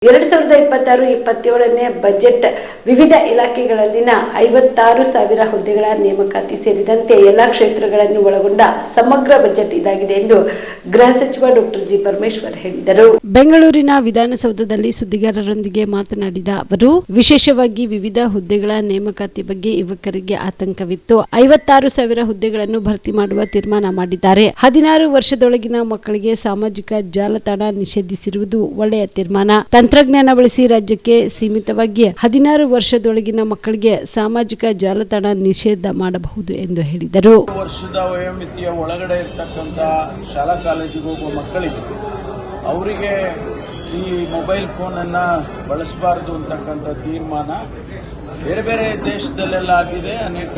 2026-27ನೇ budget ವಿವಿಧ ಇಲಾಖೆಗಳಲ್ಲಿನ 56,000 ಹುದ್ದೆಗಳ ನೇಮಕಾತಿ ಸೇರಿದಂತೆ ಎಲ್ಲ ಕ್ಷೇತ್ರಗಳನ್ನು ಒಳಗೊಂಡ ಸಮಗ್ರ ಬಜೆಟ್ ಇದಾಗಿದೆ ಎಂದು ಗೃಹ ಸಚಿವ ಡಾಕ್ಟರ್ ಜಿ ಪರಮೇಶ್ವರ್ ಹೇಳಿದರು. ಬೆಂಗಳೂರಿನ ವಿಧಾನಸೌಧದಲ್ಲಿ ಸುದ್ದಿಗಾರರೊಂದಿಗೆ ಮಾತನಾಡಿದ ಅವರು, ವಿಶೇಷವಾಗಿ ವಿವಿಧ ಹುದ್ದೆಗಳ ನೇಮಕಾತಿ ಬಗ್ಗೆ ಯುವಕರಿಗೆ ಆತಂಕವಿತ್ತು. 56,000 ಹುದ್ದೆಗಳನ್ನು ಭರ್ತಿ ಮಾಡುವ ತೀರ್ಮಾನ ಮಾಡಿದ್ದಾರೆ. 16 ವರ್ಷದೊಳಗಿನ ಮಕ್ಕಳಿಗೆ ಸಾಮಾಜಿಕ ಜಾಲತಾಣ ನಿಷೇಧಿಸಿರುವುದು ಒಳ್ಳೆಯ ತೀರ್ಮಾನ. ತಂತ್ರಜ್ಞಾನ ಬಳಸಿ ರಾಜ್ಯಕ್ಕೆ ಸೀಮಿತವಾಗಿ 16 ವರ್ಷದೊಳಗಿನ ಮಕ್ಕಳಿಗೆ ಸಾಮಾಜಿಕ ಜಾಲತಾಣ ನಿಷೇಧ ಮಾಡಬಹುದು ಎಂದು ಹೇಳಿದರು. ವರ್ಷದ ವಯೋಮಿತಿಯ ಒಳಗಡೆ ಇರತಕ್ಕಂಥ ಶಾಲಾ ಕಾಲೇಜಿಗೆ ಹೋಗುವ ಮಕ್ಕಳಿಗೆ ಅವರಿಗೆ ಈ ಮೊಬೈಲ್ ಫೋನನ್ನು ಬಳಸಬಾರದು ಅಂತಕ್ಕಂಥ ತೀರ್ಮಾನ ಬೇರೆ ಬೇರೆ ದೇಶದಲ್ಲೆಲ್ಲ ಆಗಿದೆ, ಅನೇಕ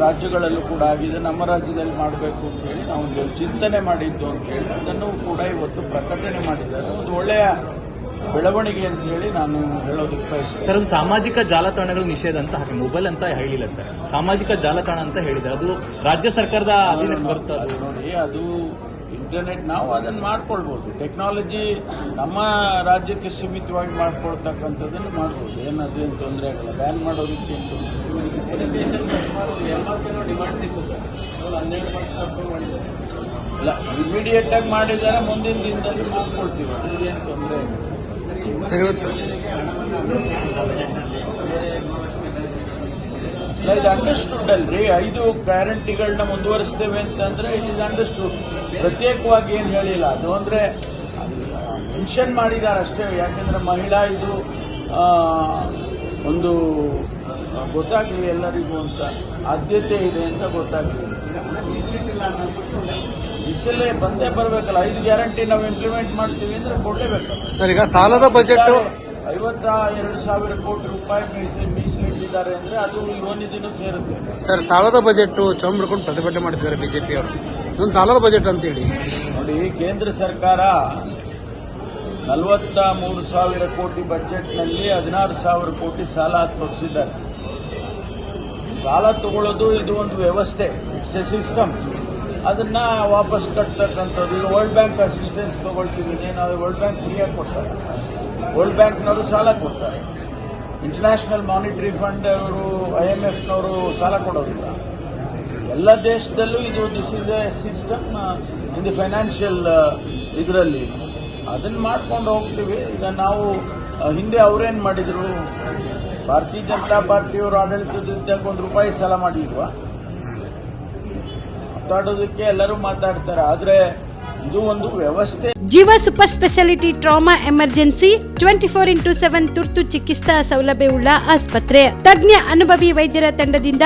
ರಾಜ್ಯಗಳಲ್ಲೂ ಕೂಡ ಆಗಿದೆ. ನಮ್ಮ ರಾಜ್ಯದಲ್ಲಿ ಮಾಡಬೇಕು ಅಂತ ಹೇಳಿ ನಾವು ಒಂದು ಚಿಂತನೆ ಮಾಡಿದ್ದು ಅಂತ ಹೇಳಿ ಅದನ್ನು ಕೂಡ ಇವತ್ತು ಪ್ರಕಟಣೆ ಮಾಡಿದ್ದಾರೆ. ಒಂದು ಒಳ್ಳೆಯ ಬೆಳವಣಿಗೆ ಅಂತ ಹೇಳಿ ನಾನು ಹೇಳೋದಕ್ಕೆ ಬಯಸ್ತೇನೆ. ಸರ್, ಅದು ಸಾಮಾಜಿಕ ಜಾಲತಾಣಗಳು ನಿಷೇಧ ಅಂತ ಹಾಗೆ ಮೊಬೈಲ್ ಅಂತ ಹೇಳಿಲ್ಲ ಸರ್, ಸಾಮಾಜಿಕ ಜಾಲತಾಣ ಅಂತ ಹೇಳಿದ್ದಾರೆ. ಅದು ರಾಜ್ಯ ಸರ್ಕಾರದ ಅಧೀನಕ್ಕೆ ಬರ್ತದೆ. ನೋಡಿ, ಅದು ಇಂಟರ್ನೆಟ್ ನಾವು ಅದನ್ನು ಮಾಡ್ಕೊಳ್ಬಹುದು. ಟೆಕ್ನಾಲಜಿ ನಮ್ಮ ರಾಜ್ಯಕ್ಕೆ ಸೀಮಿತವಾಗಿ ಮಾಡ್ಕೊಳ್ತಕ್ಕಂಥದ್ದನ್ನು ಮಾಡ್ಬೋದು, ಅದೇನು ತೊಂದರೆ ಆಗಲ್ಲ. ಬ್ಯಾನ್ ಮಾಡೋದಕ್ಕೆ ಇಲ್ಲ, ಇಮಿಡಿಯೇಟ್ ಆಗಿ ಮಾಡಿದ್ದಾರೆ, ಮುಂದಿನ ದಿನದಲ್ಲಿ ಮಾಡ್ಕೊಳ್ತೀವಿ, ಅದೇನು ತೊಂದರೆ ಇಲ್ಲ. ಇದು ಅಂಡರ್ಸ್ಟುಡ್ ಅಲ್ರಿ. 5 ಗ್ಯಾರಂಟಿಗಳನ್ನ ಮುಂದುವರಿಸ್ತೇವೆ ಅಂತಂದ್ರೆ ಇದು ಅಂಡರ್ಸ್ಟುಡ್. ಪ್ರತ್ಯೇಕವಾಗಿ ಏನು ಹೇಳಿಲ್ಲ. ಅದು ಅಂದ್ರೆ ಮೆನ್ಷನ್ ಮಾಡಿದ್ದಾರೆ ಅಷ್ಟೇ. ಯಾಕೆಂದ್ರೆ ಮಹಿಳಾ ಇದು ಒಂದು ಗೊತ್ತಾಗಲಿ ಎಲ್ಲರಿಗೂ ಅಂತ, ಆದ್ಯತೆ ಇದೆ ಅಂತ ಗೊತ್ತಾಗಲಿ. ಇಷ್ಟಲ್ಲೇ ಬಂದೇ ಬರಬೇಕಲ್ಲ. 5 ಗ್ಯಾರಂಟಿ ನಾವು ಇಂಪ್ಲಿಮೆಂಟ್ ಮಾಡ್ತೀವಿ ಅಂದ್ರೆ ಕೊಡಲೇಬೇಕಲ್ಲ ಸರ್. ಈಗ ಸಾಲದ ಬಜೆಟ್ 52,000 ಕೋಟಿ ರೂಪಾಯಿ ಮೀಸಲಿಟ್ಟಿದ್ದಾರೆ ಅಂದ್ರೆ ಅದು ಯುವನಿಧಿನೂ ಸೇರುತ್ತೆ ಸರ್. ಸಾಲದ ಬಜೆಟ್ ಚೌಂ ಹಿಡ್ಕೊಂಡು ಪ್ರತಿಭಟನೆ ಮಾಡ್ತಿದ್ದಾರೆ ಬಿಜೆಪಿ ಅವರು. ಇದೊಂದು ಸಾಲದ ಬಜೆಟ್ ಅಂತೇಳಿ ನೋಡಿ, ಕೇಂದ್ರ ಸರ್ಕಾರ 43,000 ಕೋಟಿ ಬಜೆಟ್ನಲ್ಲಿ 16,000 ಕೋಟಿ ಸಾಲ ತೊಡಿಸಿದ್ದಾರೆ. ಸಾಲ ತಗೊಳ್ಳೋದು ಇದು ಒಂದು ವ್ಯವಸ್ಥೆ, ಇಟ್ಸ್ ಎ ಸಿಸ್ಟಮ್. ಅದನ್ನ ವಾಪಸ್ ಕಟ್ತಕ್ಕಂಥದ್ದು. ಈಗ ವರ್ಲ್ಡ್ ಬ್ಯಾಂಕ್ ಅಸಿಸ್ಟೆನ್ಸ್ ತಗೊಳ್ತೀವಿ, ನಾವು ವರ್ಲ್ಡ್ ಬ್ಯಾಂಕ್ ಫ್ರೀಯಾಗಿ ಕೊಡ್ತಾರೆ. ವರ್ಲ್ಡ್ ಬ್ಯಾಂಕ್ನವರು ಸಾಲ ಕೊಡ್ತಾರೆ. ಇಂಟರ್ನ್ಯಾಷನಲ್ ಮಾನಿಟರಿ ಫಂಡ್ ಅವರು, IMFನವರು ಸಾಲ ಕೊಡೋದಿಲ್ಲ. ಎಲ್ಲ ದೇಶದಲ್ಲೂ ಇದು this is A system in the financial ಇದರಲ್ಲಿ. ಅದನ್ನು ಮಾಡ್ಕೊಂಡು ಹೋಗ್ತೀವಿ. ಈಗ ನಾವು ಹಿಂದೆ ಅವರೇನು ಮಾಡಿದ್ರು, ಭಾರತೀಯ ಜನತಾ ಪಾರ್ಟಿಯವರು ಆಡಳಿತದಿದ್ದಾಗ ₹1 ಸಾಲ ಮಾಡಿಲ್ವಾ? ಮಾತಾಡೋದಕ್ಕೆ ಎಲ್ಲರೂ ಮಾತಾಡ್ತಾರೆ, ಆದ್ರೆ ಇದು ಒಂದು ವ್ಯವಸ್ಥೆ. ಜೀವ super speciality trauma emergency 24x7 ತುರ್ತು ಚಿಕಿತ್ಸಾ ಸೌಲಭ್ಯವುಳ್ಳ ಆಸ್ಪತ್ರೆ. ತಜ್ಞ ಅನುಭವಿ ವೈದ್ಯರ ತಂಡದಿಂದ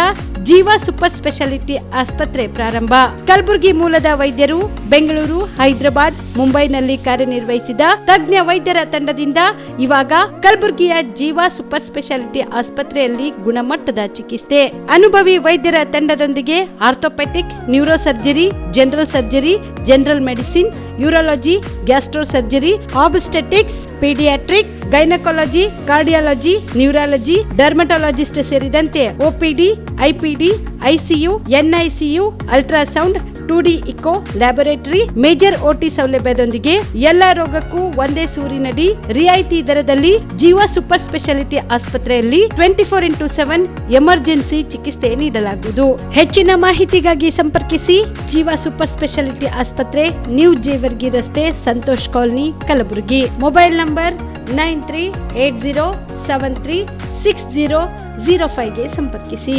ಜೀವ ಸೂಪರ್ ಸ್ಪೆಷಾಲಿಟಿ ಆಸ್ಪತ್ರೆ ಪ್ರಾರಂಭ. ಕಲಬುರಗಿ ಮೂಲದ ವೈದ್ಯರು ಬೆಂಗಳೂರು, ಹೈದರಾಬಾದ್, ಮುಂಬೈನಲ್ಲಿ ಕಾರ್ಯನಿರ್ವಹಿಸಿದ ತಜ್ಞ ವೈದ್ಯರ ತಂಡದಿಂದ ಇವಾಗ ಕಲಬುರಗಿಯ ಜೀವ ಸೂಪರ್ ಸ್ಪೆಷಾಲಿಟಿ ಆಸ್ಪತ್ರೆಯಲ್ಲಿ ಗುಣಮಟ್ಟದ ಚಿಕಿತ್ಸೆ. ಅನುಭವಿ ವೈದ್ಯರ ತಂಡದೊಂದಿಗೆ orthopedic, neuro surgery, general surgery, general medicine, urology, gastro surgery, obstetrics, pediatric, gynaecology, cardiology, neurology, dermatologist ಸೇರಿದಂತೆ OPD, IPD, ICU, NICU, ultrasound, 2D echo, laboratory, major OT ಸೌಲಭ್ಯದೊಂದಿಗೆ ಎಲ್ಲ ರೋಗಕ್ಕೂ ಒಂದೇ ಸೂರಿನಡಿ ರಿಯಾಯಿತಿ ದರದಲ್ಲಿ ಜೀವ ಸೂಪರ್ ಸ್ಪೆಷಾಲಿಟಿ ಆಸ್ಪತ್ರೆಯಲ್ಲಿ 24x7 ಎಮರ್ಜೆನ್ಸಿ ಚಿಕಿತ್ಸೆ ನೀಡಲಾಗುವುದು. ಹೆಚ್ಚಿನ ಮಾಹಿತಿಗಾಗಿ ಸಂಪರ್ಕಿಸಿ ಜೀವ ಸೂಪರ್ ಸ್ಪೆಷಾಲಿಟಿ ಆಸ್ಪತ್ರೆ, ನ್ಯೂ ಜೇವರ್ಗಿ ರಸ್ತೆ, Santosh colony, Kalaburagi. Mobile number 9380736005ಗೆ ಸಂಪರ್ಕಿಸಿ.